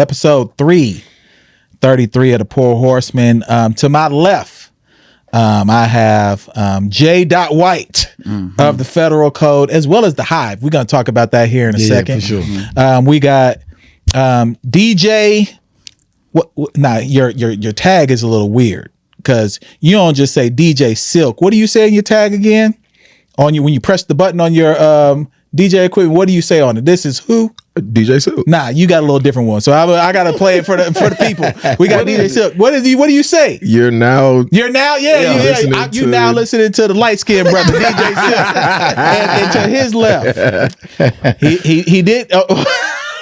Episode 333 of the Pour Horsemen. To my left, I have J. White of the Federal Code, as well as the Hive. We're going to talk about that here in a second. For sure. We got DJ. Your tag is a little weird because you don't just say DJ Silk. What do you say in your tag again? When you press the button on your DJ equipment, what do you say on it? This is who? DJ Silk. Nah, you got a little different one. So I got to play it for the people. We got DJ Silk. What do you say? You're now You're now listening to the light skinned brother DJ Silk, and to his left, he did.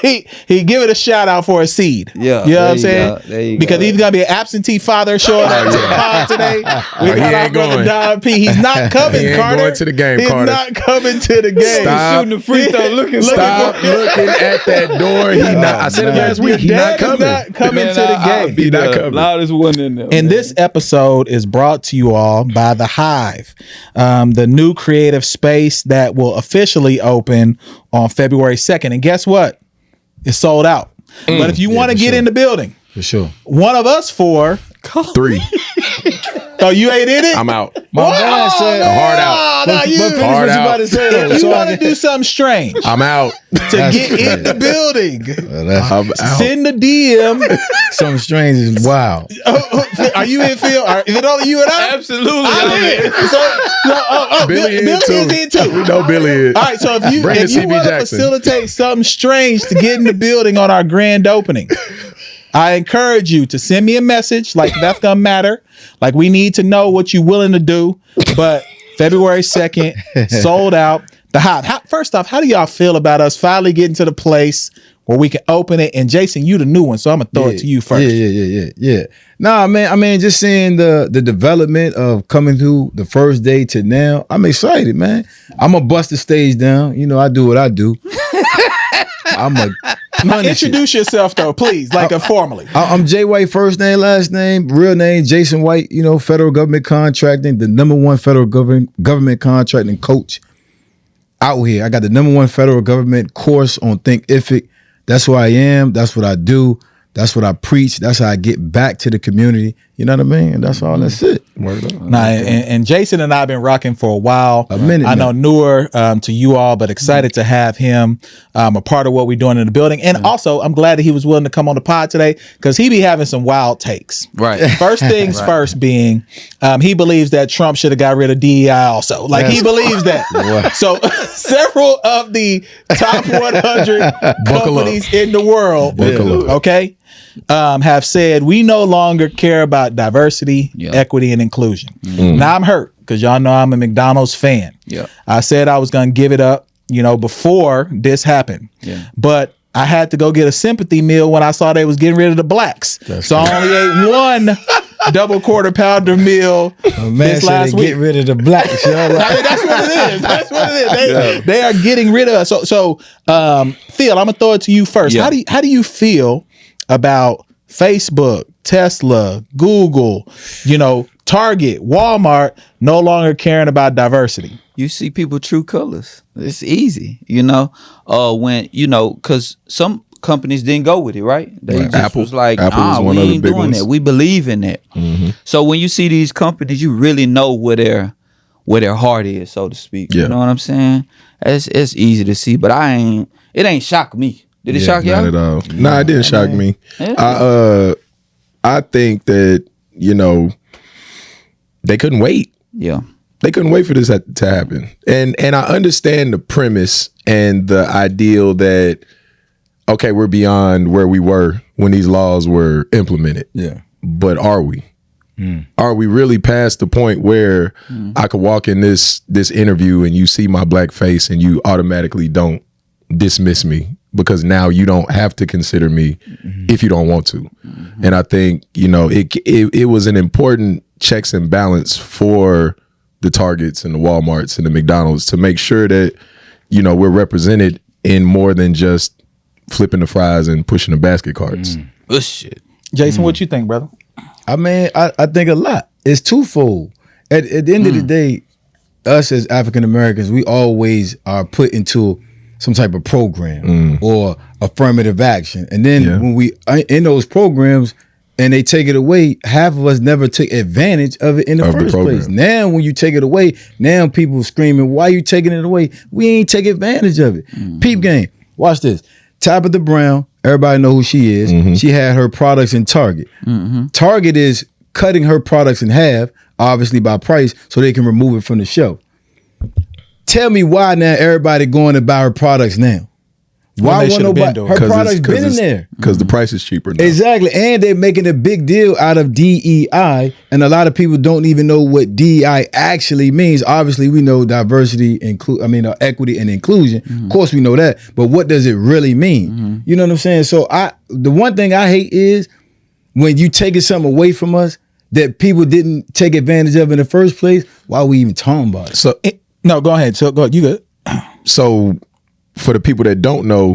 He give it a shout out for a seed. Yeah, you know what I'm saying? Because he's gonna be an absentee father showing up to the pod today. We got our brother Don P. He's not coming, he ain't Carter. going to the game, He's Carter. not coming to the game. Stop. Shooting the free throw, looking. Stop looking at that door. I said it last week. He's not coming. Not coming to the game. He's not coming. Loudest one in there. And this episode is brought to you all by the Hive, the new creative space that will officially open on February 2nd. And guess what? It's sold out. But if you want to get in the building, for sure, one of us four, 3. Oh, you ain't in it? I'm out. My man said hard out. But Hard out. if you want to do something strange I'm out. to get in the building, I'm out. send the DM. Something strange is wow. Are you in, Phil? Is it only you and I? Absolutely. I'm in. Billy is in too. We know Billy is. All right, so if you Bring the CB want to Jackson. facilitate something strange to get in the building on our grand opening, I encourage you to send me a message. Like, that's gonna matter. Like, we need to know what you're willing to do. But February 2nd, sold out. The Hive. First off, how do y'all feel about us finally getting to the place where we can open it? And Jason, you the new one, so I'm gonna throw it to you first. Yeah. Nah, man. I mean, just seeing the development of coming through the first day to now, I'm excited, man. I'm gonna bust the stage down. You know, I do what I do. Now, introduce yourself though, please, formally. I'm Jay White, first name, last name, real name Jason White. You know, federal government contracting, the #1 federal government contracting coach out here. I got the #1 federal government course on Thinkific. That's who I am. That's what I do. That's what I preach. That's how I get back to the community. You know what I mean? And that's all. That's it. Nah, and Jason and I have been rocking for a while. A minute I know now. newer to you all, but excited to have him a part of what we're doing in the building. And also, I'm glad that he was willing to come on the pod today because he be having some wild takes. Right. First things first being, he believes that Trump should have got rid of DEI also. Like, he believes that. So several of the top 100 companies in the world, okay, have said we no longer care about diversity, equity, and inclusion. Now I'm hurt because y'all know I'm a McDonald's fan. Yeah. I said I was going to give it up, before this happened. Yeah. But I had to go get a sympathy meal when I saw they was getting rid of the blacks. So I only ate one double quarter pounder meal this last week. Get rid of the blacks. I mean, that's what it is. That's what it is. They are getting rid of us. So Phil, I'm gonna throw it to you first. Yeah. How do you feel about Facebook, Tesla, Google, Target, Walmart no longer caring about diversity? You see people true colors. It's easy, when because some companies didn't go with it, right? They just Apple was like, Apple was one we of the ain't big doing ones. that. We believe in that. So when you see these companies, you really know where their heart is, so to speak. Yeah. You know what I'm saying? It's easy to see, but it ain't shock me. Did it shock y'all? Not at all. No, it didn't shock me. Yeah. I think that, they couldn't wait. Yeah. They couldn't wait for this to happen. And I understand the premise and the ideal that, okay, we're beyond where we were when these laws were implemented. Yeah. But are we? Are we really past the point where I could walk in this interview and you see my black face and you automatically don't dismiss me because now you don't have to consider me if you don't want to. And I think, it was an important checks and balance for the Targets and the Walmarts and the McDonald's to make sure that, we're represented in more than just flipping the fries and pushing the basket carts. Good shit. Jason, what you think, brother? I mean, I think a lot. It's twofold. At the end of the day, us as African Americans, we always are put into some type of program or affirmative action. And then when we in those programs and they take it away, half of us never took advantage of it in the first place. Now, when you take it away, now people screaming, why you taking it away? We ain't take advantage of it. Peep game. Watch this. Tabitha Brown, everybody know who she is. She had her products in Target. Target is cutting her products in half, obviously by price, so they can remove it from the shelf. Tell me why now everybody going to buy her products now? Why won't nobody? Her products been in there because the price is cheaper now. Exactly, and they're making a big deal out of DEI, and a lot of people don't even know what DEI actually means. Obviously, we know diversity, equity and inclusion. Of course, we know that, but what does it really mean? You know what I'm saying? So, the one thing I hate is when you taking something away from us that people didn't take advantage of in the first place. Why are we even talking about it? So, no, go ahead. So, go ahead. You good? So, for the people that don't know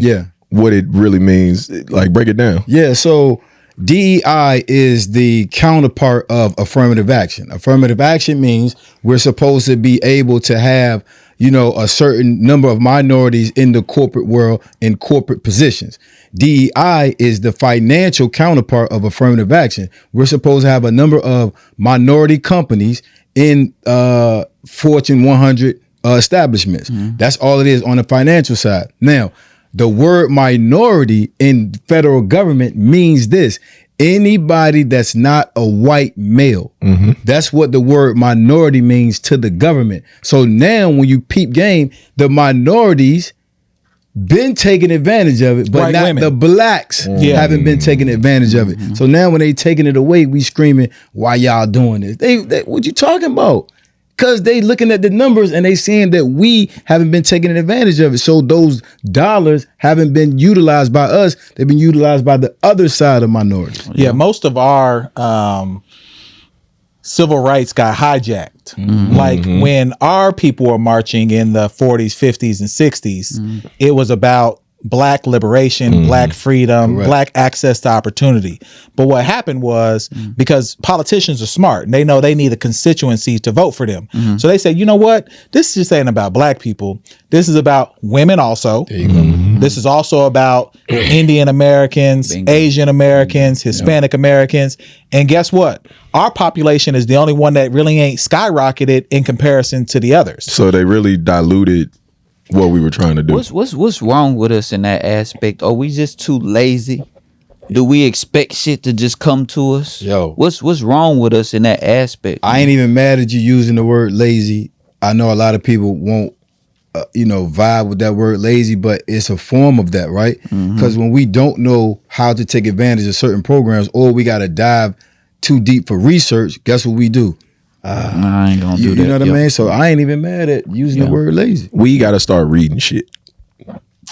what it really means, like break it down. Yeah, so DEI is the counterpart of affirmative action. Affirmative action means we're supposed to be able to have, a certain number of minorities in the corporate world in corporate positions. DEI is the financial counterpart of affirmative action. We're supposed to have a number of minority companies in Fortune 100 establishments. That's all it is on the financial side. Now, the word minority in federal government means this: anybody that's not a white male. That's what the word minority means to the government. So now when you peep game, the minorities been taking advantage of it, but White not women. the blacks haven't been taking advantage of it. So now when they taking it away, we screaming, why y'all doing this? They what you talking about? Because they looking at the numbers and they seeing that we haven't been taking advantage of it. So those dollars haven't been utilized by us. They've been utilized by the other side of minorities. Yeah, most of our civil rights got hijacked. Like when our people were marching in the 40s, 50s, and 60s, it was about Black liberation, Black freedom, Black access to opportunity. But what happened was, because politicians are smart and they know they need a constituency to vote for them. So they say, you know what? This just ain't about Black people. This is about women also. This is also about Indian Americans, Asian Americans, Hispanic Americans. And guess what? Our population is the only one that really ain't skyrocketed in comparison to the others. So they really diluted what we were trying to do. What's wrong with us in that aspect? Are we just too lazy? Do we expect shit to just come to us? Yo. What's wrong with us in that aspect? I ain't even mad at you using the word lazy. I know a lot of people won't, vibe with that word lazy, but it's a form of that, right? Because when we don't know how to take advantage of certain programs, or we got to dive too deep for research, guess what we do? I ain't gonna do that. You know what I mean? So I ain't even mad at using the word lazy. We got to start reading shit.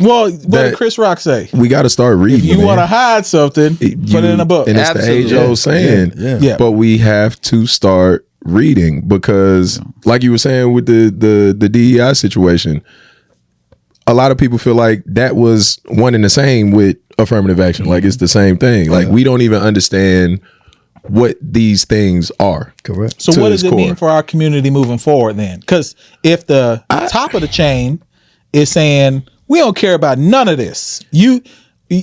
Well, what did Chris Rock say? We got to start reading. If you want to hide something, put it in a book. And it's Absolutely. the age-old saying. Yeah. But we have to start reading because, like you were saying with the DEI situation, a lot of people feel like that was one and the same with affirmative action. Like it's the same thing. Like we don't even understand what these things are. Correct. So what does it mean for our community moving forward then? Because if the top of the chain is saying, we don't care about none of this.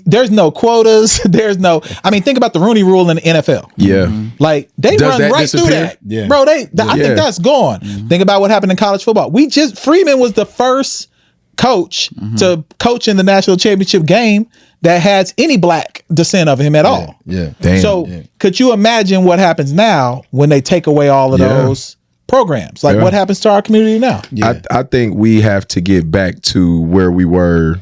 There's no quotas. There's no, think about the Rooney Rule in the NFL. Yeah. Like they Does run that right disappear? through that. Yeah. Bro, I think that's gone. Think about what happened in college football. Freeman was the first coach to coach in the national championship game that has any Black descent of him at all. Yeah. Damn. So could you imagine what happens now when they take away all of those programs? Like what happens to our community now? Yeah. I think we have to get back to where we were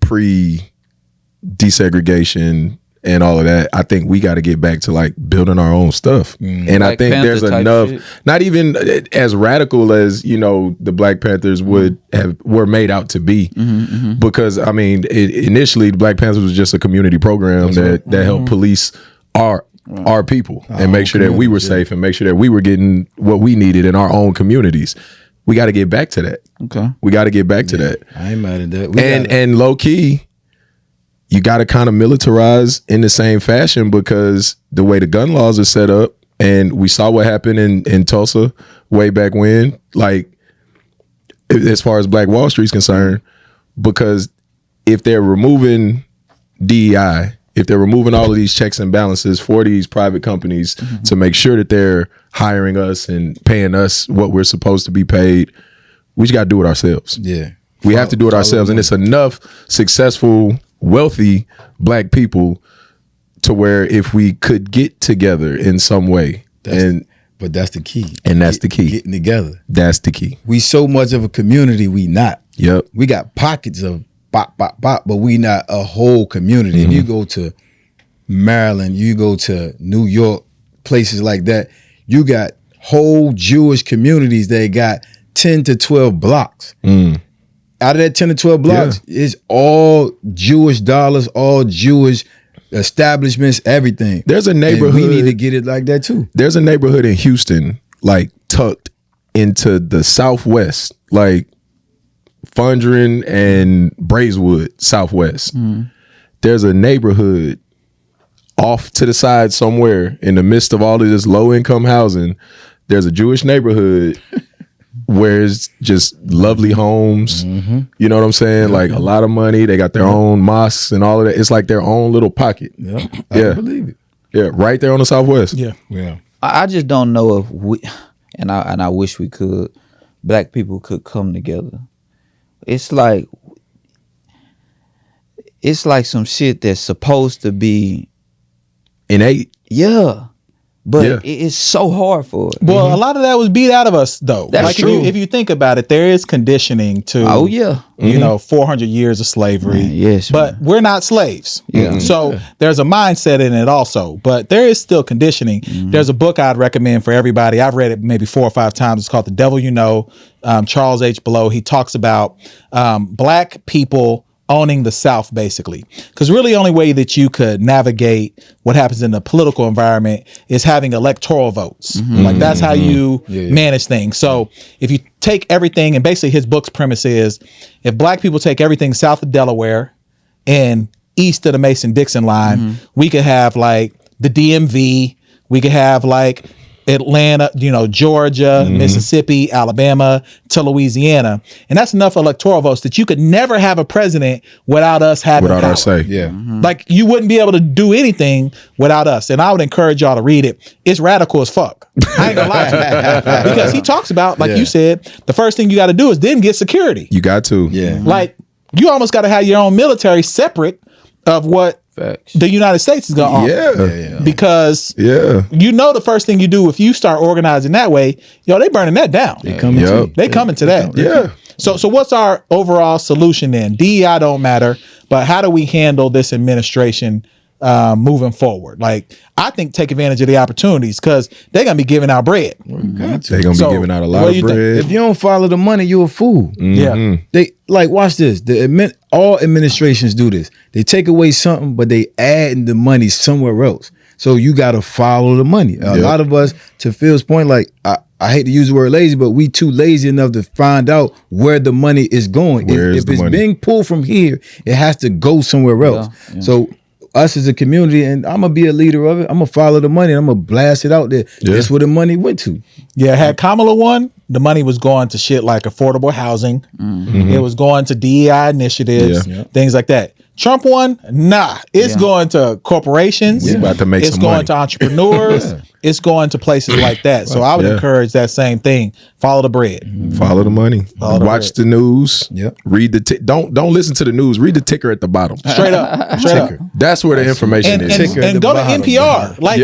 pre-desegregation and all of that. I think we got to get back to like building our own stuff. And Black I think Panther there's type enough, shit. not even as radical as, the Black Panthers were made out to be. Because initially the Black Panthers was just a community program that helped police our people and make sure that we were safe and make sure that we were getting what we needed in our own communities. We got to get back to that. Okay. We got to get back to that. I ain't mad at that. And low key, you got to kind of militarize in the same fashion because the way the gun laws are set up, and we saw what happened in Tulsa way back when, like as far as Black Wall Street's concerned, because if they're removing DEI, if they're removing all of these checks and balances for these private companies to make sure that they're hiring us and paying us what we're supposed to be paid, we just got to do it ourselves. Yeah. We have to do it ourselves. And it's enough successful, wealthy Black people to where if we could get together in some way, but that's the key. And that's the key. Getting together. That's the key. We so much of a community, we not. Yep. We got pockets of bop, bop, bop, but we not a whole community. If you go to Maryland, you go to New York, places like that, you got whole Jewish communities that got 10 to 12 blocks. Out of that 10 to 12 blocks, it's all Jewish dollars, all Jewish establishments, everything. There's a neighborhood. And we need to get it like that too. There's a neighborhood in Houston, like tucked into the Southwest, like Fondren and Braeswood, Southwest. There's a neighborhood off to the side somewhere in the midst of all of this low income housing. There's a Jewish neighborhood where it's just lovely homes. You know what I'm saying? Like a lot of money. They got their own mosques and all of that. It's like their own little pocket. I believe it. Yeah, right there on the Southwest. Yeah. I just don't know if we, and I wish we could, Black people could come together. It's like some shit that's supposed to be innate. Yeah. But it's so hard for it. Well, a lot of that was beat out of us, though. That's like true. If you think about it, there is conditioning to, you know, 400 years of slavery. Yes, but we're not slaves. So there's a mindset in it also. But there is still conditioning. There's a book I'd recommend for everybody. I've read it maybe 4 or 5 times. It's called The Devil You Know. Charles H. Blow. He talks about Black people owning the South, basically, because really only way that you could navigate what happens in the political environment is having electoral votes. Like that's how you manage things. So if you take everything, and basically his book's premise is if Black people take everything south of Delaware and east of the Mason-Dixon line, we could have like the DMV, we could have like Atlanta, you know, Georgia, Mississippi, Alabama to Louisiana. And that's enough electoral votes that you could never have a president without us having power. Our say. Like you wouldn't be able to do anything without us. And I would encourage y'all to read it. It's radical as fuck. I ain't gonna lie to you. Because he talks about, like you said, the first thing you got to do is then get security. You got to. Like you almost got to have your own military separate of what the United States is going to offer. Because you know the first thing you do if you start organizing that way, they burning that down. They coming to that. So what's our overall solution then? DEI don't matter, but how do we handle this administration moving forward? Like I think take advantage of the opportunities because they're gonna be giving out bread. They're gonna be giving out a lot of bread. If you don't follow the money, you're a fool. They like watch this. All administrations do this. They take away something, but they add the money somewhere else. So you got to follow the money. A lot of us, to Phil's point, like I hate to use the word lazy, but we too lazy enough to find out where the money is going. If it's being pulled from here, it has to go somewhere else. So us as a community, and I'm gonna be a leader of it. I'm gonna follow the money and I'm gonna blast it out there. That's where the money went to. Had Kamala won, the money was going to shit like affordable housing. It was going to DEI initiatives, things like that. Trump won, it's going to corporations. We're about to make it's some going money. to entrepreneurs. It's going to places like that. So I would encourage that same thing. Follow the bread. Follow the money. Watch the news. Read the don't listen to the news. Read the ticker at the bottom. Straight up. That's where the information is. And go to NPR. Like,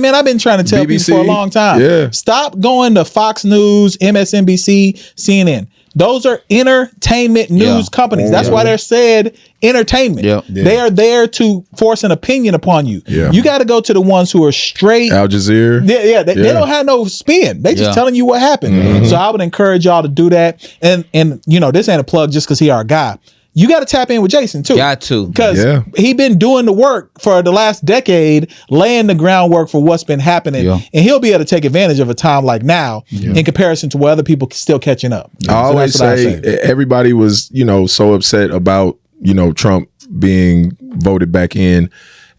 man, I've been trying to tell BBC, people for a long time. Stop going to Fox News, MSNBC, CNN. Those are entertainment news companies. That's why they're said entertainment. They are there to force an opinion upon you. You got to go to the ones who are straight. Al Jazeera. They don't have no spin. They just telling you what happened. So I would encourage y'all to do that. And this ain't a plug just because he our guy. You got to tap in with Jason too. Got to. Because he been doing the work for the last decade, laying the groundwork for what's been happening. And he'll be able to take advantage of a time like now in comparison to where other people still catching up. I always say everybody was, so upset about, Trump being voted back in.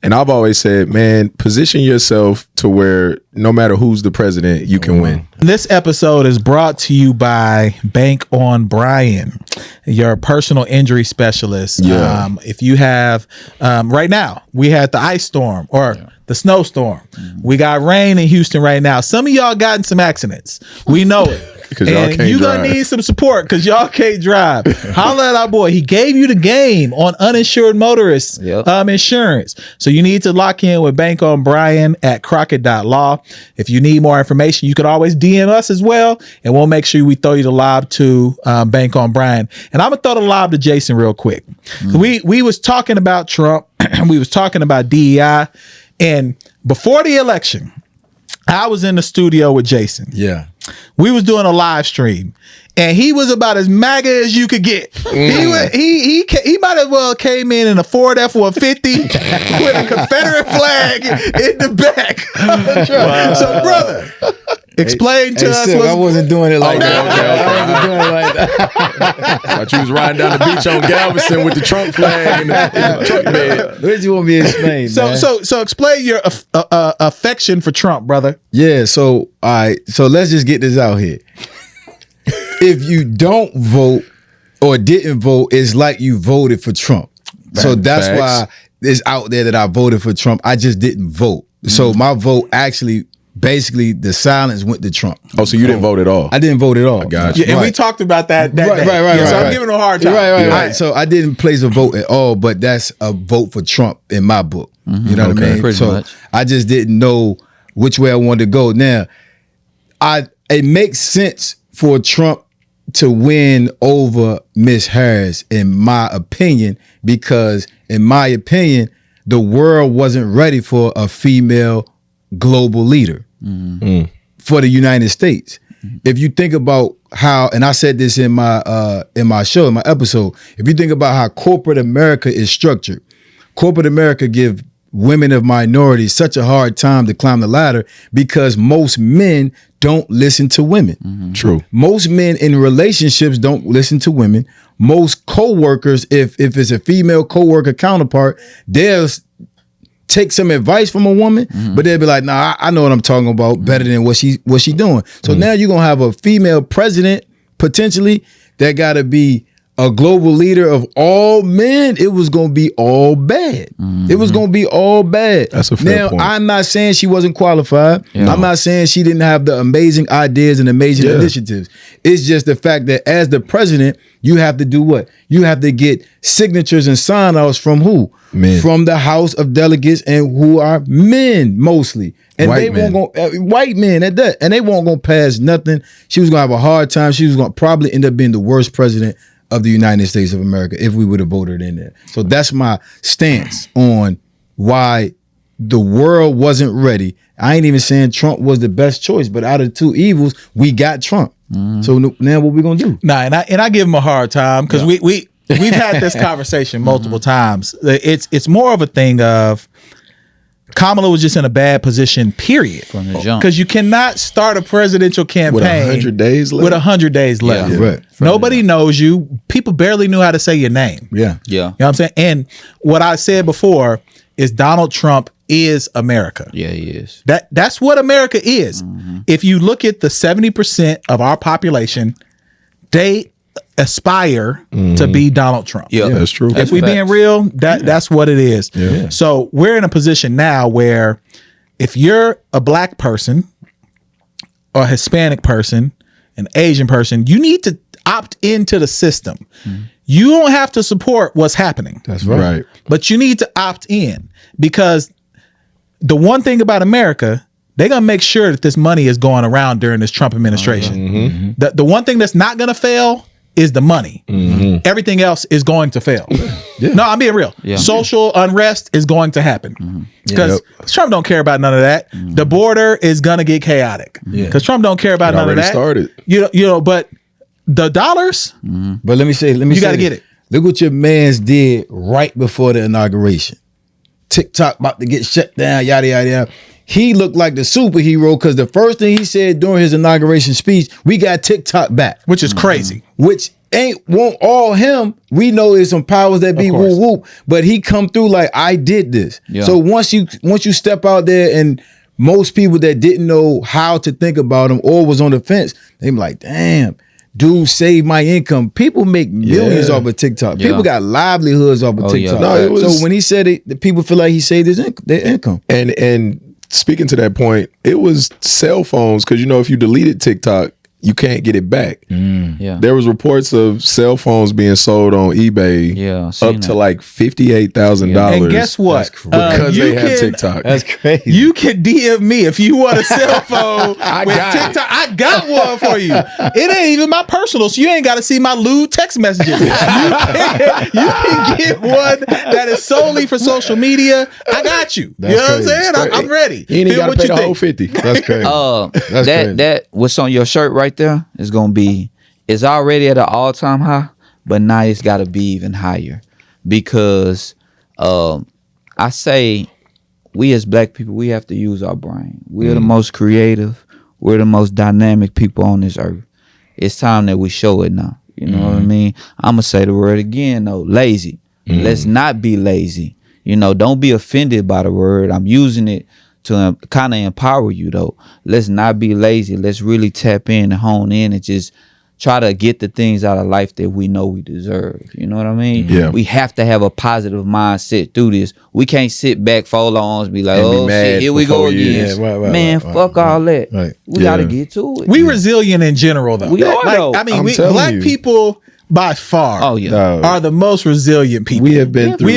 And I've always said, man, position yourself to where no matter who's the president, you can win. This episode is brought to you by Bank on Brian, your personal injury specialist. Yeah. If you have, right now, we had the ice storm or the snowstorm. We got rain in Houston right now. Some of y'all got in some accidents. We know it. Because y'all can't you're drive. going to need some support because y'all can't drive. Holla at our boy. He gave you the game on uninsured motorists insurance. So you need to lock in with Bank on Brian at Crockett.law. If you need more information, you could always DM us as well, and we'll make sure we throw you the lob to Bank on Brian. And I'm going to throw the lob to Jason real quick. We was talking about Trump. We was talking about DEI. And before the election, I was in the studio with Jason. Yeah. We was doing a live stream, and he was about as MAGA as you could get. He might as well came in a Ford F-150 with a Confederate flag in the back. Wow. So, brother, explain to us. I wasn't doing it like Okay, that. okay. I wasn't doing it like that. Thought you was riding down the beach on Galveston with the Trump flag in the truck bed. What do you want me to explain, man? So explain your affection for Trump, brother. Yeah, so all right, so let's just get this out here. If you don't vote or didn't vote, it's like you voted for Trump. So that's Facts. why it's out there that I voted for Trump. I just didn't vote. So my vote actually, basically, the silence went to Trump. Oh, so you didn't vote at all? I didn't vote at all. Got you. Yeah, and we talked about that day. Right. So I'm right. giving him a hard time. Right. So I didn't place a vote at all, but that's a vote for Trump in my book. You know what I mean? Pretty So much. I just didn't know which way I wanted to go. Now, it makes sense for Trump to win over Miss Harris, in my opinion, because in my opinion, the world wasn't ready for a female global leader for the United States. If you think about how, and I said this in my show, in my episode, if you think about how corporate America is structured, corporate America give women of minorities such a hard time to climb the ladder because most men don't listen to women. True. Most men in relationships don't listen to women. Most co-workers, if it's a female co-worker counterpart, they'll take some advice from a woman, but they'll be like, nah, I know what I'm talking about better than what she doing. So now you're gonna have a female president potentially that gotta be a global leader of all men. It was gonna be all bad. It was gonna be all bad. That's a fair point. I'm not saying she wasn't qualified. I'm not saying she didn't have the amazing ideas and amazing initiatives. It's just the fact that as the president, you have to do what? You have to get signatures and sign-offs from who? Men. From the House of Delegates, and who are men mostly. And White they men. won't go white men at that. And they won't go pass nothing. She was gonna have a hard time. She was gonna probably end up being the worst president of the United States of America if we would have voted in there. So that's my stance on why the world wasn't ready. I ain't even saying Trump was the best choice, but out of the two evils, we got Trump. So now what we gonna do? Nah, and I give him a hard time because we've had this conversation multiple times. It's more of a thing of Kamala was just in a bad position, period. From the jump. Because you cannot start a presidential campaign With 100 days left? With 100 days left. Yeah. Right. Nobody knows you. People barely knew how to say your name. Yeah. Yeah. You know what I'm saying? And what I said before is Donald Trump is America. Yeah, he is. That's what America is. If you look at the 70% of our population, they aspire to be Donald Trump. Yeah, that's true. If we being real, that's what it is. Yeah. So we're in a position now where if you're a black person or a Hispanic person, an Asian person, you need to opt into the system. You don't have to support what's happening. That's right. But you need to opt in, because the one thing about America, they're going to make sure that this money is going around during this Trump administration. The one thing that's not going to fail is the money. Everything else is going to fail. No, I'm being real. Yeah. Social unrest is going to happen because Trump don't care about none of that. The border is going to get chaotic because Trump don't care about It none of already that. started. You know, but the dollars, But let me say You gotta this. get it. Look what your mans did right before the inauguration. TikTok about to get shut down, yada, yada, yada. He looked like the superhero because the first thing he said during his inauguration speech, we got TikTok back, which is crazy. which won't all him. We know there's some powers that be whoop whoop, but he come through like I did this. Yeah. So once you step out there, and most people that didn't know how to think about him or was on the fence, they be like, damn, dude saved my income. People make millions off of TikTok. People got livelihoods off of TikTok. Yeah. No, so when he said it, the people feel like he saved their income. And speaking to that point, it was cell phones, because if you deleted TikTok, you can't get it back. Yeah. There was reports of cell phones being sold on eBay up to like $58,000. And guess what? Because they have TikTok. That's crazy. You can DM me if you want a cell phone with TikTok. I got one for you. It ain't even my personal, so you ain't got to see my lewd text messages. You can get one that is solely for social media. I got you. That's you know what I'm saying? I'm ready. You ain't got to pay the whole 50. That's crazy. That what's on your shirt right there is gonna be, it's already at an all-time high, but now it's gotta be even higher, because I say we as black people, we have to use our brain. We're the most creative, we're the most dynamic people on this earth. It's time that we show it now. You know what I mean? I'm gonna say the word again though, lazy. Let's not be lazy. Don't be offended by the word. I'm using it to kind of empower you though. Let's not be lazy. Let's really tap in and hone in and just try to get the things out of life that we know we deserve. You know what I mean? Yeah. We have to have a positive mindset through this. We can't sit back, fold our arms, be like, And be shit, here we go again. Yeah, Fuck all that. Right. We gotta get to it. We resilient in general, though. We are, though. I mean, I'm we telling black you. people by far are the most resilient people. We have been through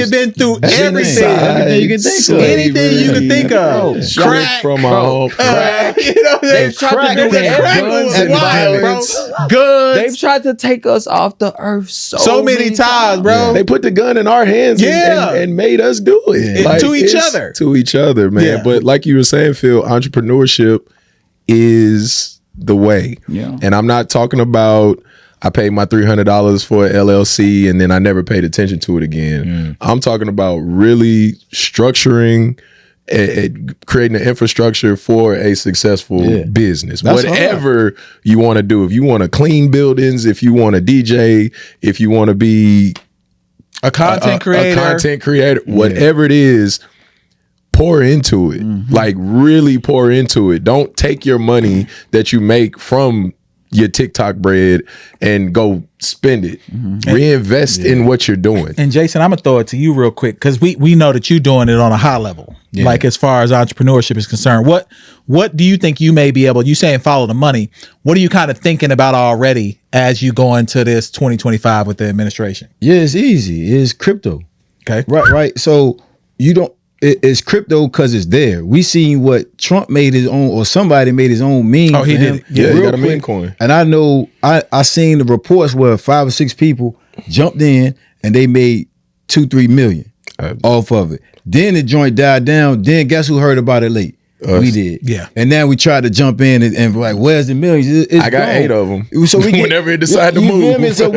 everything. Everything you can think of. Anything you can think of. Crack from our home. Crack. They've tried to do guns and violence. Guns. They've tried to take us off the earth so many times, bro. They put the gun in our hands and made us do it. To each other. To each other, man. Yeah. But like you were saying, Phil, entrepreneurship is the way. Yeah. And I'm not talking about I paid my $300 for an LLC and then I never paid attention to it again. I'm talking about really structuring and creating an infrastructure for a successful business. That's whatever you want to do. If you want to clean buildings, if you want to DJ, if you want to be a content creator, whatever it is, pour into it. Like really pour into it. Don't take your money that you make from your TikTok bread and go spend it. Reinvest in what you're doing. And Jason, I'm gonna throw it to you real quick, because we know that you're doing it on a high level. Like as far as entrepreneurship is concerned, what do you think you may be able? You saying follow the money? What are you kind of thinking about already as you go into this 2025 with the administration? Yeah, it's easy. It's crypto. Okay, right. So you don't. It's crypto because it's there. We seen what Trump made his own, or somebody made his own meme. Oh, he did. Yeah, he got a meme coin. And I know I seen the reports where 5 or 6 people jumped in and they made 2-3 million off of it. Then the joint died down. Then guess who heard about it late? Us. We did. Yeah. And now we tried to jump in and like, where's the millions? I got 8 of them. So we get, whenever it decided to you feel move. me? So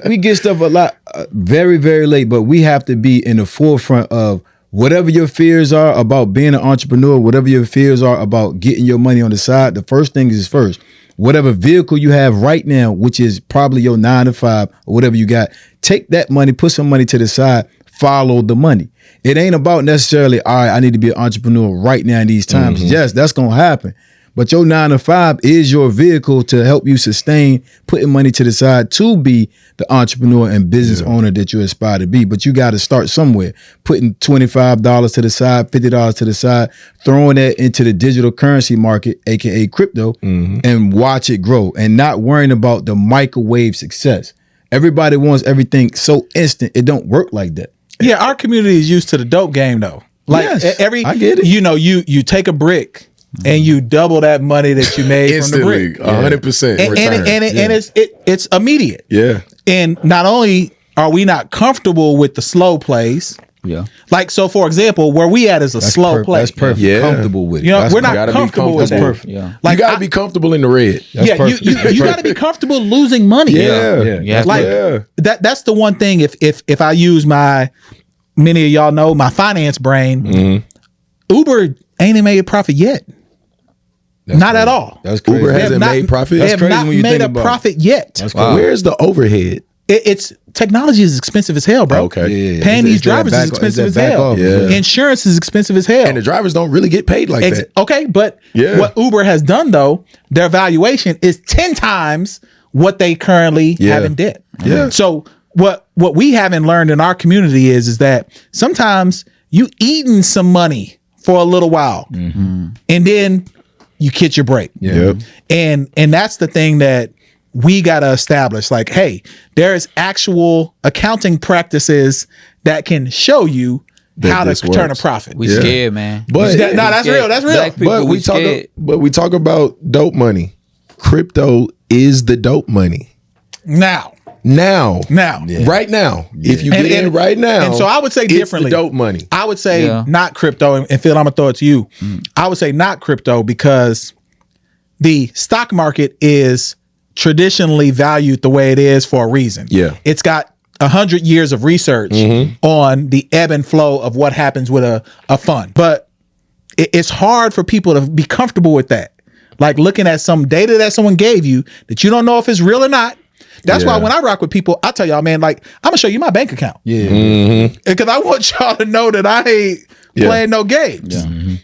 we get stuff a lot very, very late, but we have to be in the forefront of whatever your fears are about being an entrepreneur, whatever your fears are about getting your money on the side. The first thing is first. Whatever vehicle you have right now, which is probably your 9 to 5 or whatever you got, take that money, put some money to the side, follow the money. It ain't about necessarily, all right, I need to be an entrepreneur right now in these times. Yes, that's going to happen. But your 9 to 5 is your vehicle to help you sustain putting money to the side to be the entrepreneur and business owner that you aspire to be. But you got to start somewhere, putting $25 to the side, $50 to the side, throwing that into the digital currency market, aka crypto, and watch it grow, and not worrying about the microwave success. Everybody wants everything so instant. It don't work like that. Yeah, our community is used to the dope game though. Like Yes, I get it. You take a brick and you double that money that you made from the brick. 100% And it's immediate. Yeah. And not only are we not comfortable with the slow plays, like, so for example, where we at is a slow play. That's perfect. Yeah. Comfortable with it. You know, That's we're not gotta be comfortable with that. perfect. Yeah. Like, You got to be comfortable in the red. you got to be comfortable losing money. Yeah. Like that's the one thing. If I use many of y'all know my finance brain, Uber ain't made a profit yet. Not at all. That's crazy. Uber hasn't made profit. They That's have not made a profit yet. That's crazy. Where's the overhead? it's technology is expensive as hell, bro. Okay. Paying these drivers is expensive as hell. Insurance is expensive as hell. And the drivers don't really get paid like that. Okay, but what Uber has done though, their valuation is 10 times what they currently have in debt. Yeah. So what we haven't learned in our community is that sometimes you eating some money for a little while, and then you catch your break. Yeah. And that's the thing that we got to establish. Like, hey, there is actual accounting practices that can show you how to turn a profit. We scared, man. But that's real. That's real. Black people, we talk about dope money. Crypto is the dope money. Now. Right now. If you get in right now. And so I would say differently. It's the dope money. I would say not crypto. And Phil, I'm going to throw it to you. I would say not crypto because the stock market is traditionally valued the way it is for a reason. Yeah. It's got 100 years of research on the ebb and flow of what happens with a fund. But it's hard for people to be comfortable with that. Like looking at some data that someone gave you that you don't know if it's real or not. That's why when I rock with people, I tell y'all, man, like, I'm gonna show you my bank account. Because I want y'all to know that I ain't playing no games.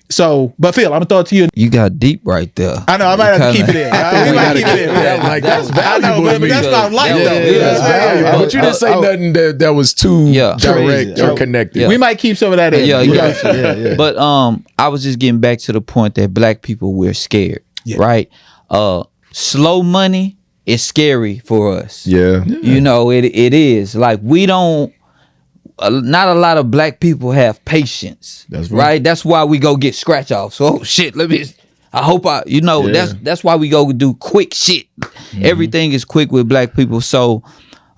So, but Phil, I'm gonna throw it to you. You got deep right there. I know, I might have to keep it in. We might keep it in. Like, that's valuable. But that's not life though. That's valuable. But you didn't say nothing that was too direct or connected. We might keep some of that in. Yeah. But I was just getting back to the point that black people, we're scared, right? Slow money is scary for us. You know, it is. Like, we don't, not a lot of black people have patience. That's right. That's why we go get scratch offs. So, shit, that's why we go do quick shit. Everything is quick with black people. So,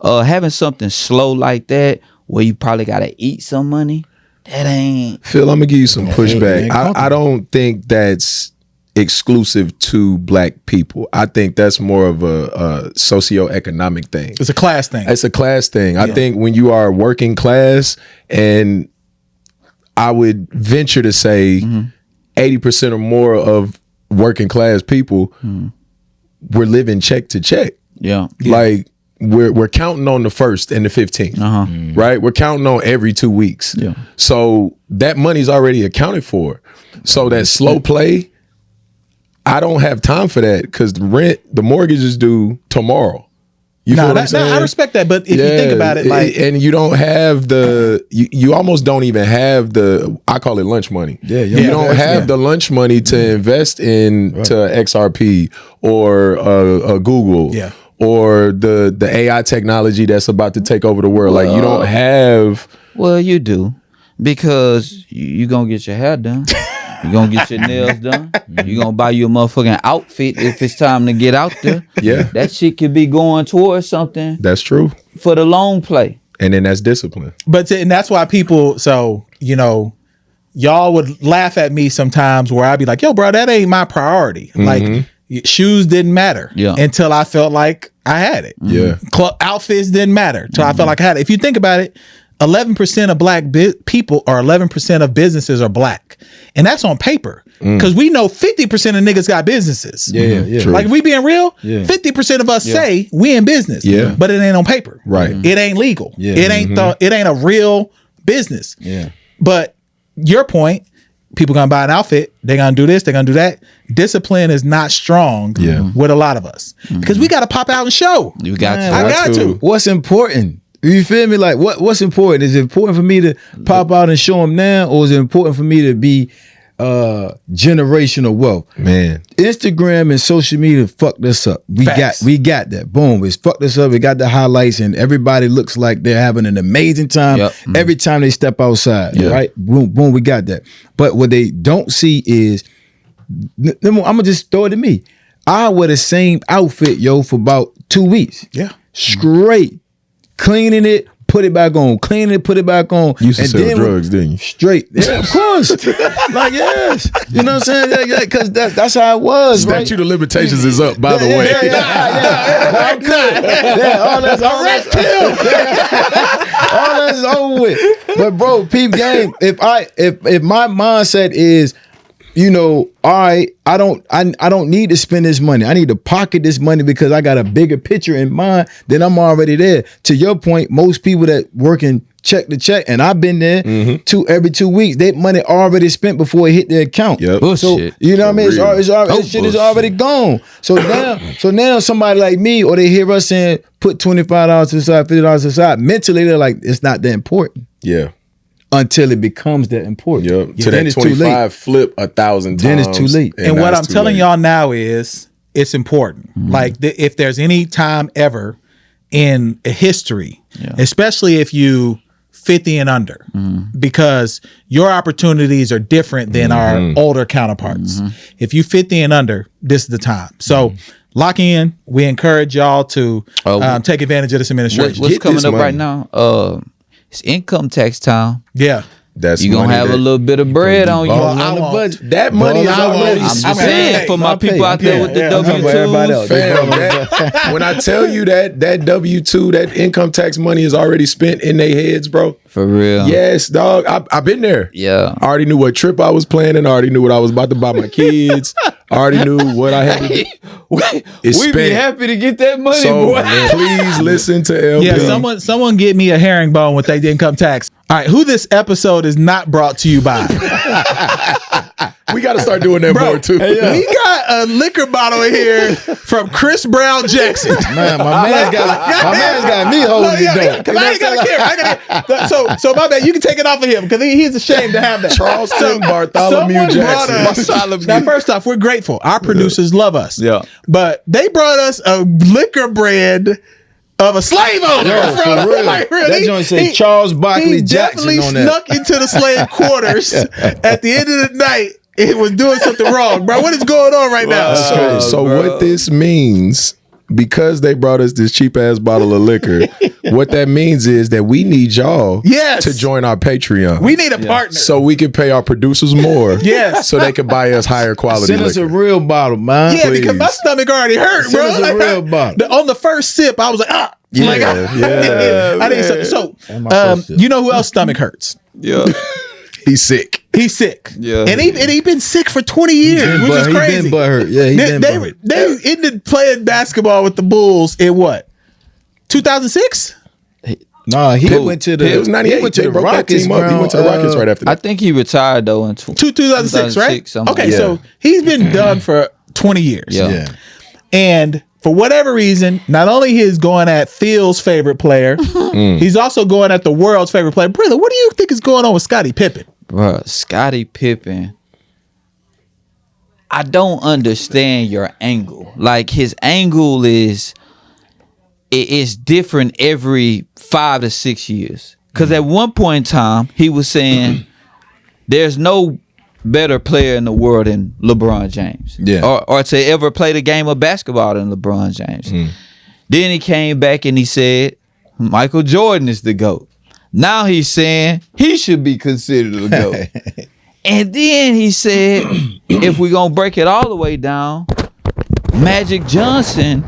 having something slow like that, where you probably got to eat some money, that ain't. Phil, I'm going to give you some pushback. I don't think that's exclusive to black people. I think that's more of a socioeconomic thing. It's a class thing. It's a class thing. I think when you are working class, and I would venture to say 80% or more of working class people, we're living check to check. Like we're counting on the 1st and the 15th, right? We're counting on every 2 weeks. So that money's already accounted for. So that slow play, I don't have time for that because the mortgage is due tomorrow. You feel what I'm saying? I respect that, but if you think about it, like, and you don't have you almost don't even have I call it lunch money. You don't have the lunch money to invest in to XRP or Google. Or the AI technology that's about to take over the world. Like, you don't have. Well, you do, because you gonna get your hair done. You're gonna get your nails done. You're gonna buy you a motherfucking outfit if it's time to get out there. That shit could be going towards something. That's true. For the long play. And then that's discipline. And that's why people, so, you know, y'all would laugh at me sometimes where I'd be like, yo, bro, that ain't my priority. Like, shoes didn't matter until I felt like I had it. Outfits didn't matter until I felt like I had it. If you think about it, 11% of black people or 11% of businesses are black. And that's on paper. Because we know 50% of niggas got businesses. Like, if we being real, 50% of us say we in business. But it ain't on paper. It ain't legal. It ain't a real business. But your point, people gonna buy an outfit, they're gonna do this, they're gonna do that. Discipline is not strong with a lot of us. Because we gotta pop out and show. You got to. I got to. What's important? You feel me? Like, what's important? Is it important for me to pop out and show them now, or is it important for me to be generational wealth? Man, Instagram and social media fucked us up. We got that. Boom, it's fucked us up. We got the highlights, and everybody looks like they're having an amazing time every time they step outside. Right? Boom, we got that. But what they don't see is, I'm gonna just throw it to me. I wear the same outfit, for about 2 weeks. Straight. Cleaning it, put it back on. Cleaning it, put it back on. You used to sell drugs, didn't you? Straight. Yeah, of course. Like, yes. You know what I'm saying? Yeah, because that's how it was. Statute of limitations is up, by the way. I'm good. All that's all that's over with. But bro, peep game. If my mindset is, all right, I don't need to spend this money. I need to pocket this money because I got a bigger picture in mind. Then I'm already there. To your point, most people that working check to check, and I've been there every 2 weeks. That money already spent before it hit their account. Yep. So you know what I mean? Shit is already gone. So now somebody like me, or they hear us saying put $25 to the side, $50 to the side. Mentally, they're like, it's not that important. Yeah. Until it becomes that important. Yep. To that 25 flip 1,000 times. Then it's too late. And what I'm telling y'all now is it's important. Like if there's any time ever in a history, especially if you 50 and under, because your opportunities are different than our older counterparts. If you 50 and under, this is the time. So lock in. We encourage y'all to take advantage of this administration. What's coming up right now? It's income tax time. Yeah. That's you gonna have a little bit of bread on you. That money is already I'm just saying for my people out there with the W-2s. Fam, when I tell you that W-2, that income tax money is already spent in their heads, bro. For real. Yes, dog. I've been there. Yeah. I already knew what trip I was planning. I already knew what I was about to buy my kids. I already knew what I had to do. We be happy to get that money, boy. Please listen to LB. Yeah, someone get me a herringbone with their income tax. All right, who this episode is not brought to you by? We got to start doing that more too. We got a liquor bottle in here from Chris Brown Jackson. Man, my man's got me holding it down. I ain't got a camera. So my bad, you can take it off of him because he's ashamed to have that. Charleston Bartholomew Jackson. Now, first off, we're grateful. Our producers love us. Yeah. But they brought us a liquor brand of a slave owner. Yo, for real. That joint said Charles Barkley Jackson on that. He definitely snuck into the slave quarters at the end of the night. It was doing something wrong, bro. What is going on right now? So what this means, because they brought us this cheap ass bottle of liquor, what that means is that we need y'all to join our Patreon. We need a partner. So we can pay our producers more. Yes. So they can buy us higher quality Send us liquor. a real bottle, man. Yeah, because my stomach already hurt, bro. Send us a real bottle. On the first sip, I was like, I need something. So, you know who else stomach hurts? Yeah. He's sick. He's sick. Yeah. And he been sick for 20 years, which is crazy. He been butthurt. Yeah, he been butthurt. They ended playing basketball with the Bulls in what? 2006? Nah, he went to the. It was 98. He went to They the broke that Rockets. team up. He went to the Rockets right after that. I think he retired though in 2006, right? Okay, Yeah. so he's been done for 20 years. Yeah. And for whatever reason, not only he's going at Phil's favorite player, he's also going at the world's favorite player. Brother, what do you think is going on with Scottie Pippen? Bro, Scottie Pippen, I don't understand your angle. Like his angle is different every 5 to 6 years. Because at one point in time, he was saying there's no better player in the world than LeBron James. Yeah. Or to ever play the game of basketball than LeBron James. Then he came back and he said Michael Jordan is the GOAT. Now he's saying he should be considered the GOAT. And then he said, if we're going to break it all the way down, Magic Johnson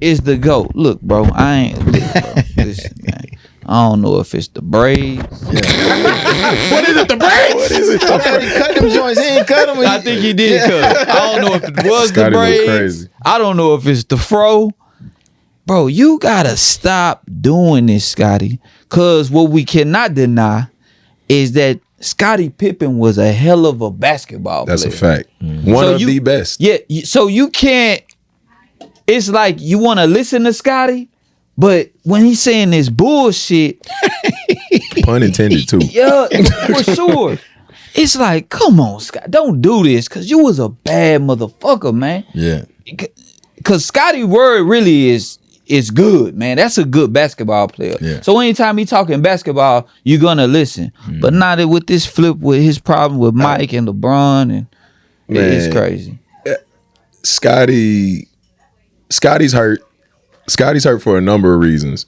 is the GOAT. Look, bro, listen, man. I don't know if it's the braids. What is it, the braids? What is it? He cut them joints. He ain't cut them. I think he did cut. I don't know if it was Scottie the look braids. crazy. I don't know if it's the fro. Bro, you gotta stop doing this, Scottie. Cause what we cannot deny is that Scottie Pippen was a hell of a basketball player. That's a fact. One of the best. Yeah, so you can't. It's like you want to listen to Scottie, but when he's saying this bullshit, Pun intended too. yeah, for sure. It's like, come on, Scott, don't do this, cause you was a bad motherfucker, man. Yeah. Cause Scottie word really is good, man. That's a good basketball player. Yeah. So anytime he talking basketball, you're gonna listen. But not with this flip with his problem with Mike and LeBron, and it's crazy. Scotty's hurt. Scotty's hurt for a number of reasons,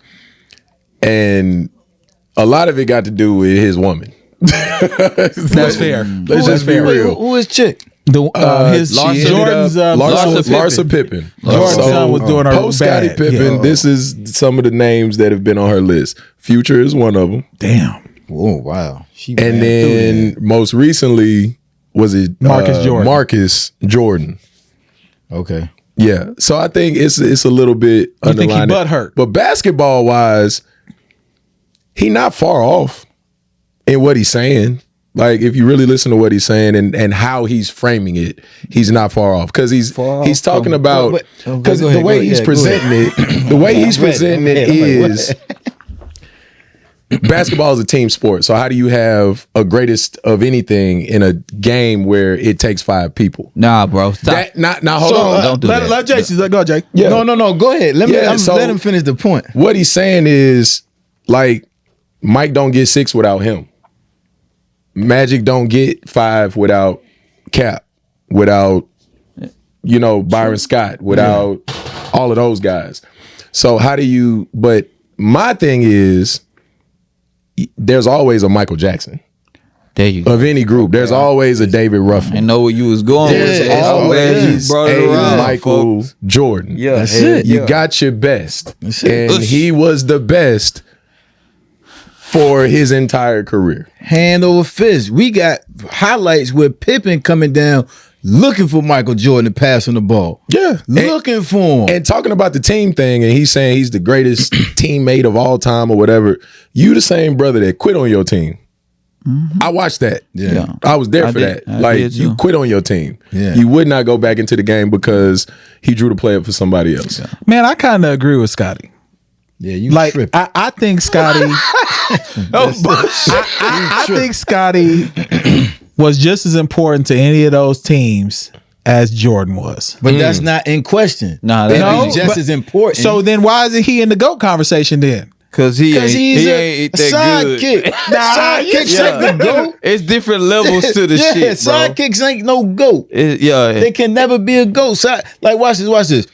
and a lot of it got to do with his woman. That's fair. Let's just be real. Who is chick? His Jordan's Larsa Pippen. Jordan's son was doing her post Scottie bad. Pippen. Yeah. This is some of the names that have been on her list. Future is one of them. Damn. Oh wow. She And then most recently was it Marcus Jordan. Okay. Yeah. So I think it's a little bit You think he underlined. butt hurt? But basketball wise, he not far off in what he's saying. Like if you really listen to what he's saying and how he's framing it, he's not far off because he's talking about because the way he's presenting it, the way he's presenting it is basketball is a team sport. So how do you have a greatest of anything in a game where it takes 5 people? Nah, bro. Stop. Hold on. Don't do that. Let Jason go, Jake. Yeah. No. Go ahead. Let him finish the point. What he's saying is like Mike don't get 6 without him. Magic don't get 5 without Cap, without Byron Scott, without all of those guys. So how do you? But my thing is, there's always a Michael Jackson. There you go. Of any group, there's always a David Ruffin. I know where you was going. There's always a Michael Jordan. Yeah, that's it. You got your best, That's it. and he was the best for his entire career. Hand over fist. We got highlights with Pippen coming down looking for Michael Jordan to pass on the ball. Yeah. Looking for him. And talking about the team thing, and he's saying he's the greatest teammate of all time or whatever. You the same brother that quit on your team. Mm-hmm. I watched that. Yeah. I was there for that. Like you quit on your team. Yeah. You would not go back into the game because he drew the play up for somebody else. Yeah. Man, I kind of agree with Scottie. Yeah, you Like tripping. I think Scottie. I think Scottie was just as important to any of those teams as Jordan was. But that's not in question. Nah, He's just as important. So then why isn't he in the GOAT conversation then? Because he ain't that sidekick. good. Sidekicks ain't the GOAT. It's different levels to the shit, bro. Sidekicks ain't no GOAT. Yeah. They can never be a GOAT. Like, watch this.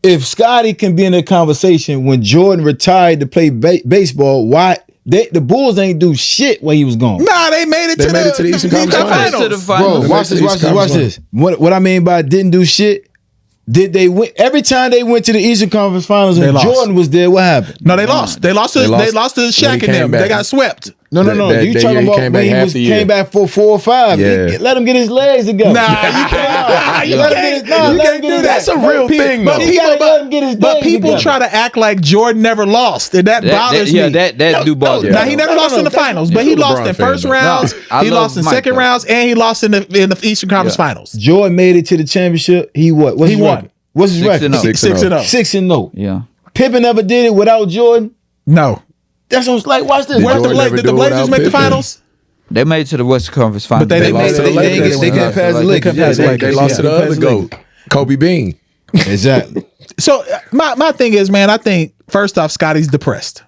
If Scottie can be in a conversation when Jordan retired to play baseball, why the Bulls ain't do shit when he was gone? Nah, they made it to the Eastern Conference Finals. Bro, watch this. What I mean by didn't do shit, did they win? Every time they went to the Eastern Conference Finals and Jordan was there, what happened? No, they lost. They lost to Shaq and them. They got swept. No. You talking about when he came back for 4 or 5? Yeah. Let him get his legs together. Nah, you can't. You can't do that. That's a real thing, though. Let him get his But legs people together. try to act like Jordan never lost, and that bothers me. Yeah, that do bother me. Now he never lost in the finals, but he lost in first rounds. He lost in second rounds, and he lost in the Eastern Conference Finals. Jordan made it to the championship. He what? He won. What's his record? 6-0. 6-0. Yeah. Pippen never did it without Jordan. No. That's what's like. Watch this. Did the Blazers make the finals? They made it to the Western Conference Finals. But they lost to the Lakers. They couldn't pass the Lakers. They lost to the other GOAT, Kobe Bean. Exactly. So my thing is, man, I think first off, Scottie's depressed.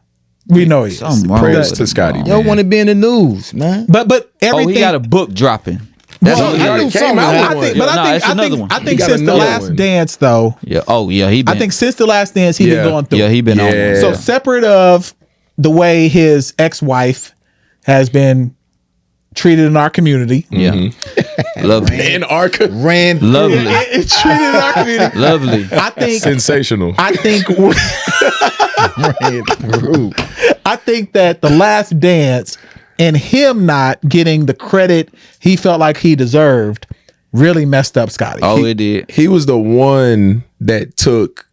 We know he is. Praise to Scottie. You don't want to be in the news, man. But everything. he got a book dropping. That's Well, what he already came out with. I think He got since the another last one. dance, though. Yeah. Oh, yeah. He been. I think since the last dance, he's been going through. Yeah, he been on. Yeah. So separate of the way his ex-wife has been treated in our community. Yeah. Lovely. In Arca. Lovely. Treated in our community. Lovely. I think Sensational. I think that the last dance and him not getting the credit he felt like he deserved really messed up Scottie. Oh, it did. He was the one that took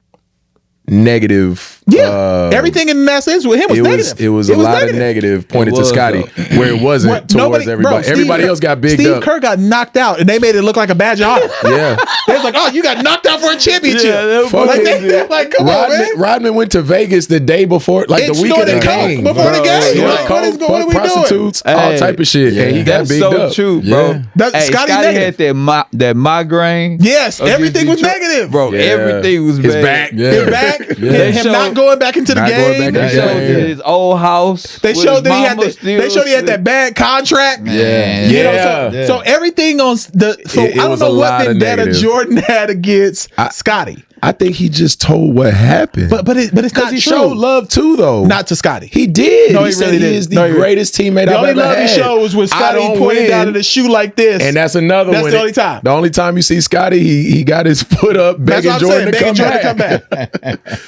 negative. Everything in that sense with him was negative. It was a lot of negative pointed to Scottie, where it wasn't towards everybody. Everybody else got bigged up. Steve Kerr got knocked out, and they made it look like a badge of honor. Yeah. They was like, "Oh, you got knocked out for a championship." They're like, come on, man. Rodman went to Vegas the day before, like the week of the game. Before the game. Yeah, What are we doing? prostitutes, all type of shit. And he got That's bigged so up. true, bro. Scottie had that migraine. Yes, everything was negative. Bro, everything was His bad. back. His back, him not going back into the game. They showed his old house. They showed that he had that bad contract. Yeah. So everything on the. So I don't know what vendetta Jordan had against Scottie. I think he just told what happened. But it's not because he true. showed love too, though. Not to Scottie. He did. No, he he said really he did. is the greatest teammate I've ever had. The only love he showed was when Scottie pointed down at the shoe like this. And that's another one. That's the only time. The only time you see Scottie, he got his foot up, begging Jordan to come back.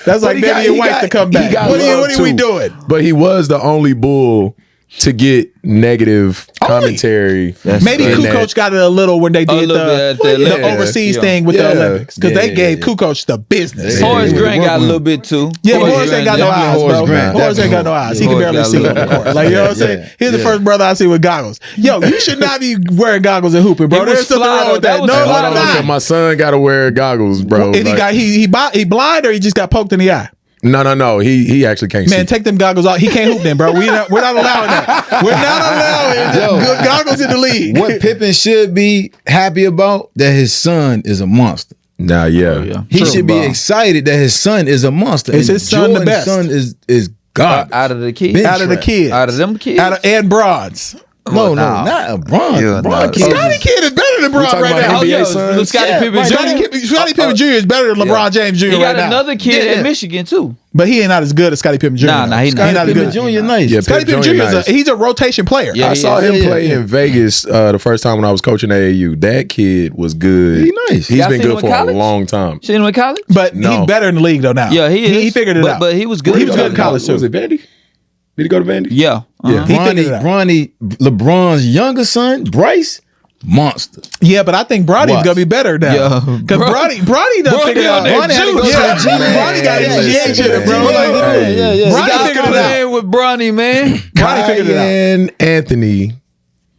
That's like begging your wife to come back. What are we doing? But he was the only Bull to get negative commentary. Maybe Kukoc got it a little when they did the overseas thing with the Olympics because they gave Kukoc the business. Horace Grant got a little bit too. Yeah, but Horace ain't got no eyes, bro. Horace ain't got no eyes. He can barely see on the court. Like, you know what I'm saying? He's the first brother I see with goggles. Yo, you should not be wearing goggles and hooping, bro. There's something wrong with that. No, my son got to wear goggles, bro. And he blind or he just got poked in the eye? No. He actually can't see. Man, take them goggles off. He can't hoop then, bro. We're not allowing that. We're not allowing good goggles in the league. What Pippen should be happy about, that his son is a monster. Nah, He should be excited that his son is a monster. Is his son the best? Son is God. Out of the kids. Out of the kids. Out of them kids. And broads. No, not a Bron. Scottie Kid is better than Bron right now. Scottie Pippen Jr. is better than LeBron James Jr. He got right now. another kid at Michigan too. But he ain't not as good as Scottie Pippen Jr. Nah, he's not. Scottie Pippen Jr. nice. Yeah, Scottie Pippen Jr. He's a rotation player. I saw him play in Vegas the first time when I was coaching AAU. That kid was good. He nice. He's been good for a long time. Seen him in college? But he's better in the league though now. Yeah, he is. He figured it out. But he was good. He was good in college too. Was it Vandy? Did he go to Vandy? Yeah. Bronny, LeBron's younger son, Bryce, monster. Yeah, but I think Bronny's gonna be better now. Because Bronny done figured out. Bronny got his in it, bro. Bronny figured it out with Bronny, man. Bronny figured it out. And Anthony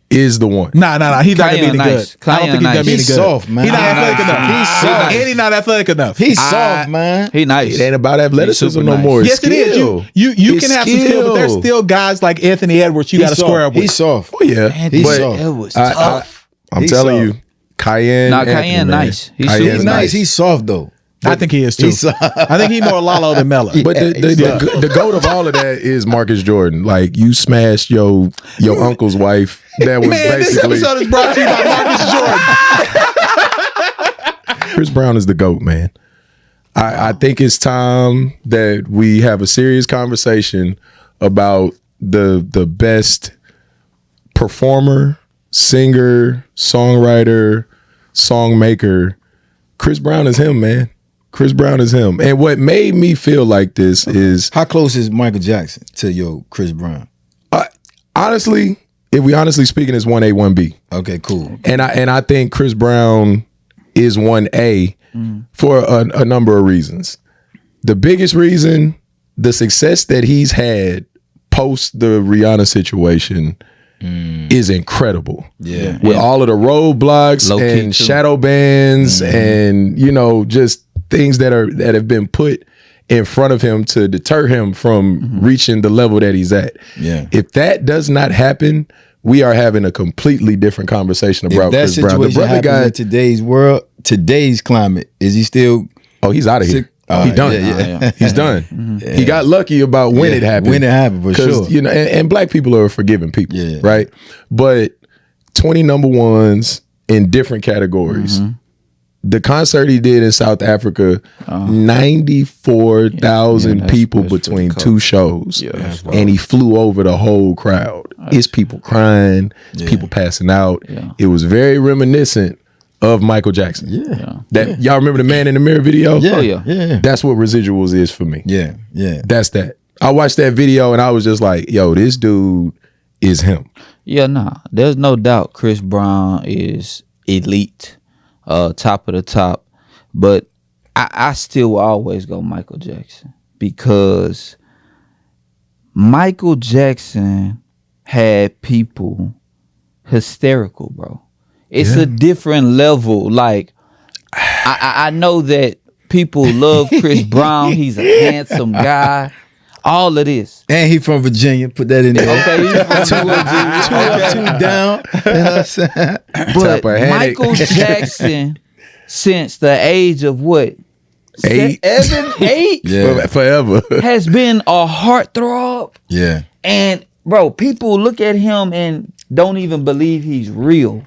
is the one. Nah. He's not gonna be any good. I don't think he's gonna be any good. He's soft, man. He's not athletic enough. He's soft. And he's not athletic enough. He's soft, man. He nice. It ain't about athleticism no more. Yes, it is. You can have some skill, but there's still guys like Anthony Edwards you got to square up with. He's soft. Oh yeah, he's soft. It was tough. I'm telling you, Cayenne. Cayenne nice. He's nice. He's soft though. I think he is too. I think he's more Lalo than Melo. But the goat of all of that is Marcus Jordan. Like, you smashed your uncle's wife. That was basically. This episode is brought to you by Marcus Jordan. Chris Brown is the GOAT, man. I think it's time that we have a serious conversation about the best performer, singer, songwriter, song maker. Chris Brown is him, man. Chris Brown is him. And what made me feel like this is... How close is Michael Jackson to your Chris Brown? Honestly, if we honestly speaking, it's 1A, 1B. Okay, cool. And I think Chris Brown is 1A for a number of reasons. The biggest reason, the success that he's had post the Rihanna situation is incredible. Yeah. With all of the roadblocks and shadow bans and, just things that have been put in front of him to deter him from reaching the level that he's at. Yeah. If that does not happen, we are having a completely different conversation about Chris Brown. The brother guy in today's world, today's climate, is he still? Oh, he's out of here. He done. He's done. He got lucky about when it happened. When it happened, for sure. And black people are forgiving people, right? But 20 number ones in different categories. The concert he did in South Africa, 94,000 people between two shows. And he flew over the whole crowd. It's people crying, it's people passing out. It was very reminiscent of Michael Jackson. That y'all remember the Man in the Mirror video? Yeah. That's what Residuals is for me. Yeah. That's that. I watched that video and I was just like, yo, this dude is him. Yeah, there's no doubt Chris Brown is elite. Top of the top, but I still will always go Michael Jackson because Michael Jackson had people hysterical, bro. It's a different level. Like I know that people love Chris Brown. He's a handsome guy. All of this. And he from Virginia. Put that in there. Okay, he's from Virginia. 2 up, 2 down. You know what I'm saying? But Michael Jackson, since the age of what? 8? 8? Yeah. Forever. Has been a heartthrob. Yeah. And, bro, people look at him and don't even believe he's real.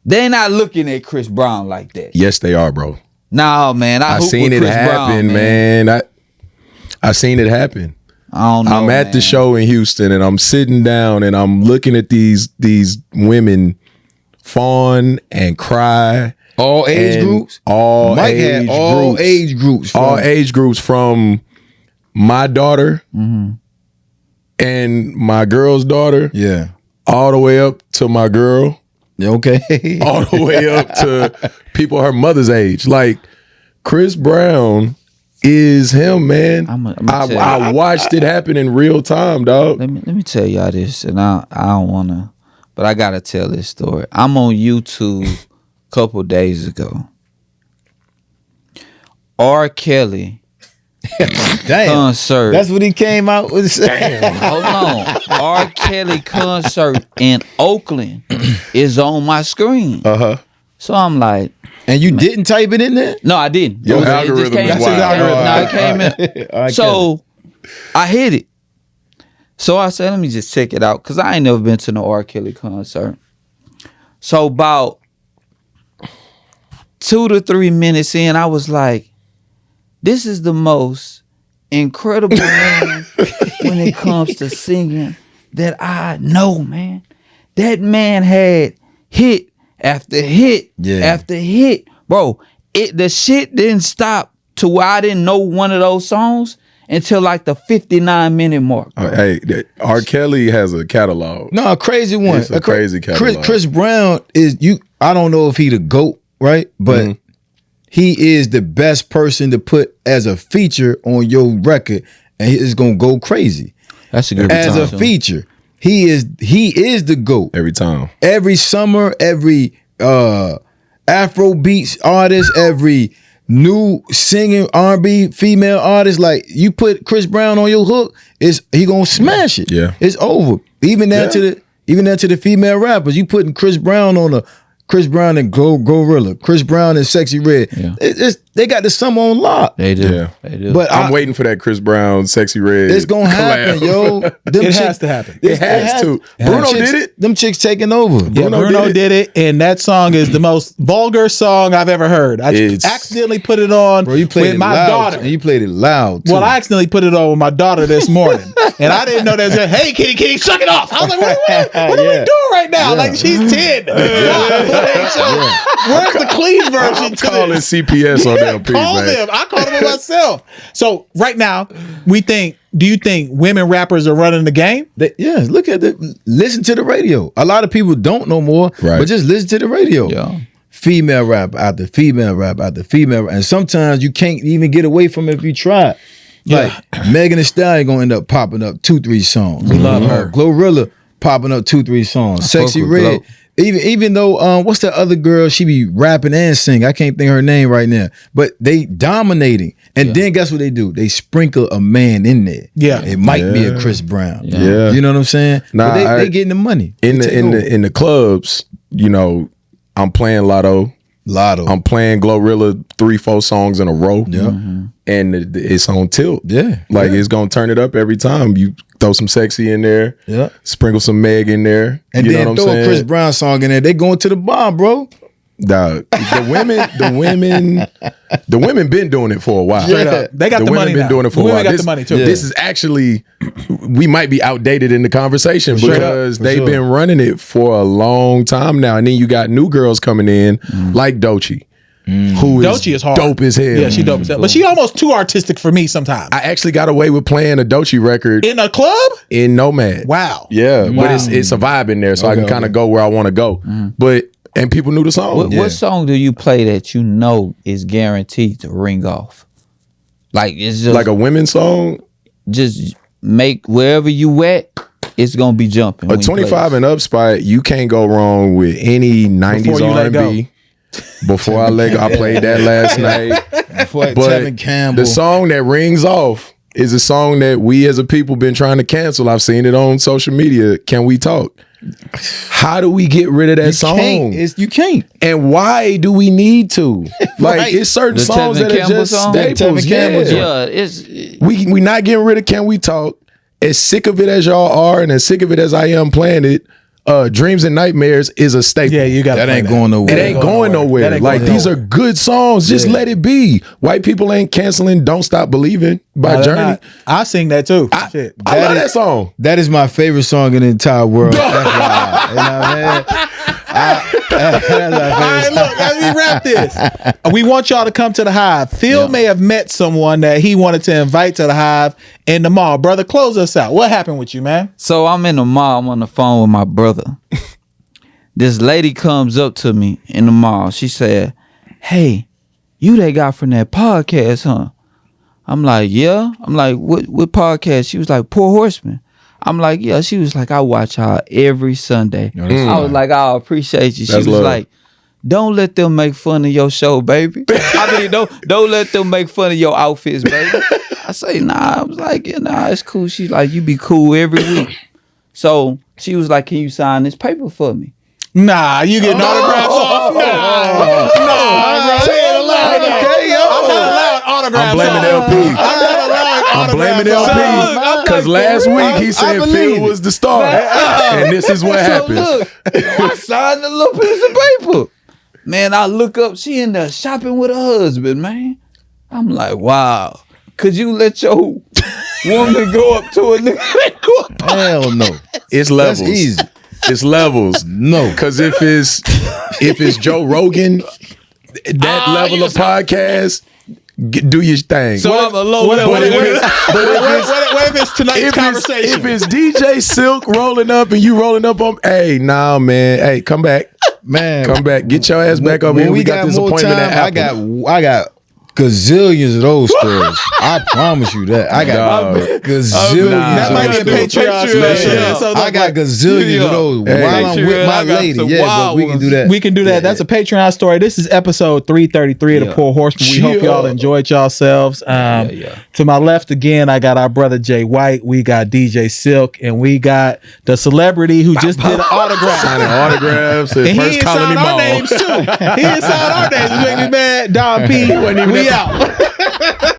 They're not looking at Chris Brown like that. Yes, they are, bro. No, man. I seen it happen, man. I seen it happen. I don't know. I'm at the show in Houston and I'm sitting down and I'm looking at these women fawn and cry. All age groups? All Mike age had all groups. age groups. All age groups from my daughter and my girl's daughter, Yeah. all the way up to my girl, Okay. all the way up to people her mother's age. Like Chris Brown is him, man. I watched it happen in real time, dog. Let me tell y'all this, and I don't wanna, but I gotta tell this story. I'm on YouTube a couple days ago. R. Kelly concert. That's what he came out with. Hold on. R. Kelly concert in Oakland is on my screen. So I'm like, And you didn't type it in there? no, I didn't. Your It just algorithm came is in. wild. No, it came in. All right, So I hit it. So I said, let me just check it out, because I ain't never been to no R. Kelly concert. So about 2 to 3 minutes in, I was like, this is the most incredible man when it comes to singing that I know, man. That man had hit after hit after hit. Bro, the shit didn't stop to where I didn't know one of those songs until like the 59-minute mark. Hey, R. Kelly has a catalog. No, a crazy one. It's a crazy catalog. Chris Brown is I don't know if he the GOAT, right? But he is the best person to put as a feature on your record, and it's gonna go crazy. That's a good As a feature. He is the GOAT. Every time. Every summer, every Afro beats artist, every new singing R&B female artist, like you put Chris Brown on your hook, he gonna smash it. Yeah. It's over. Even down to the female rappers, you putting Chris Brown on Chris Brown and Gorilla, Chris Brown and Sexy Red. Yeah. They got the summer on lock. They do. Yeah. They do. But I'm waiting for that Chris Brown, Sexy Red. it's gonna happen, yo. It has to happen. It has to. Bruno did it. Them chicks taking over. Yeah, Bruno did it, and that song is the most vulgar song I've ever heard. I accidentally put it on Bro, you played with it my loud, daughter. and you played it loud too. Well, I accidentally put it on with my daughter this morning, and I didn't know that. Hey, kitty, suck it off. I was like, what are we doing right now? Like, she's 10. Where's the clean version? I'm calling CPS on them people, Call man. them. I called them myself. So right now, do you think women rappers are running the game? Look at listen to the radio. A lot of people don't know more, but just listen to the radio. Yeah. Female rap after female rap after female rap. And sometimes you can't even get away from it if you try. Like Megan Thee Stallion gonna end up popping up 2-3 songs. We love her. Glorilla popping up 2-3 songs. Sexy Red. Even though what's that other girl? She be rapping and singing. I can't think of her name right now. But they dominating. And then guess what they do? They sprinkle a man in there. Yeah. It might be a Chris Brown. Yeah. You know what I'm saying? Nah, but they getting the money. In the clubs, you know, I'm playing Lotto. I'm playing Glorilla 3-4 songs in a row. Yeah. And it's on tilt. Yeah. Like it's gonna turn it up every time. You throw some Sexy in there. Yeah. Sprinkle some Meg in there. And you know then what I'm throw saying? a Chris Brown song in there. They going to the bar, bro. The women been doing it for a while. Straight up. They got the women money been now. doing it for The a women while. got This, the money too. This is actually, we might be outdated in the conversation because they've been running it for a long time now. And then you got new girls coming in like Doechii. Who Doechii is hard. Dope as hell. Yeah, she dope as hell. But she almost too artistic for me sometimes. I actually got away with playing a Doechii record In a club? in Nomad. Wow. Yeah, but it's a vibe in there, so I can kind of go where I want to go. And people knew the song. What song do you play that you know is guaranteed to ring off? Like it's just Like a women's song? just make wherever you at, it's gonna be jumping. A when you play 25 it. and up spot, you can't go wrong with any 90s Before You Let R&B. Before I let go, I played that last night. Tevin But Campbell. the song that rings off is a song that we as a people been trying to cancel. I've seen it on social media. Can We Talk? How do we get rid of that song? You can't. And why do we need to? Like Right. it's certain The songs Tevin that are Campbell just song? staples. Tevin Campbell Yeah. Yeah, We not getting rid of Can We Talk. As sick of it as y'all are, and as sick of it as I am playing it, Dreams and Nightmares is a staple. Yeah, you got That ain't going nowhere. It ain't going nowhere. That ain't Like going these are good songs. Just let it be. White people ain't canceling "Don't Stop Believing" by No, they're Journey. not. I sing that too. Shit. I love that song. That is my favorite song in the entire world. That's why. You know what I mean? All right, look, as we wrap about this. We want y'all to come to the Hive. Phil may have met someone that he wanted to invite to the Hive in the mall. Brother, close us out. What happened with you, man? So I'm in the mall. I'm on the phone with my brother. This lady comes up to me in the mall. She said, "Hey, you that guy from that podcast, huh?" I'm like, "Yeah." I'm like, what podcast? She was like, "Pour Horsemen." I'm like, "Yeah." She was like, "I watch her every Sunday." I was like, "I appreciate you." She was like, "Don't let them make fun of your show, baby." I mean, don't let them make fun of your outfits, baby. I say, "Nah." I was like, "Yeah, nah, it's cool." She's like, "You be cool every week." So she was like, "Can you sign this paper for me?" Nah, you getting autographs off? Nah, say it aloud. I'm not allowed autographs. I'm blaming LP. I'm blaming LP because last week he said Phil was the star, and this is what happened. Look, I signed a little piece of paper. Man, I look up, she in there shopping with her husband, man. I'm like, wow. Could you let your woman go up to a nigga? Hell no. It's levels. That's easy. It's levels. No. Because if it's Joe Rogan, that level of podcast, do your thing. So I'm a low. What if it's tonight's conversation? If it's DJ Silk rolling up and you rolling up on, hey, nah, man, hey, come back, Man, come back, get your ass back over here. We got this appointment at Apple. I got gazillions of those stories. I promise you that. I got gazillions. That might be a Patreon special. Yeah. So I got gazillions of those while I'm with my lady. Yeah, but we can do that. We can do that. That's a Patreon story. This is episode 333 of the Pour Horsemen. We hope y'all enjoyed yourselves. To my left again, I got our brother Jay White. We got DJ Silk, and we got the celebrity who just did an autograph. Signing autographs at And First Colony Mall. He didn't sign our names too. He didn't sign our names. It make me mad. Don P. We out.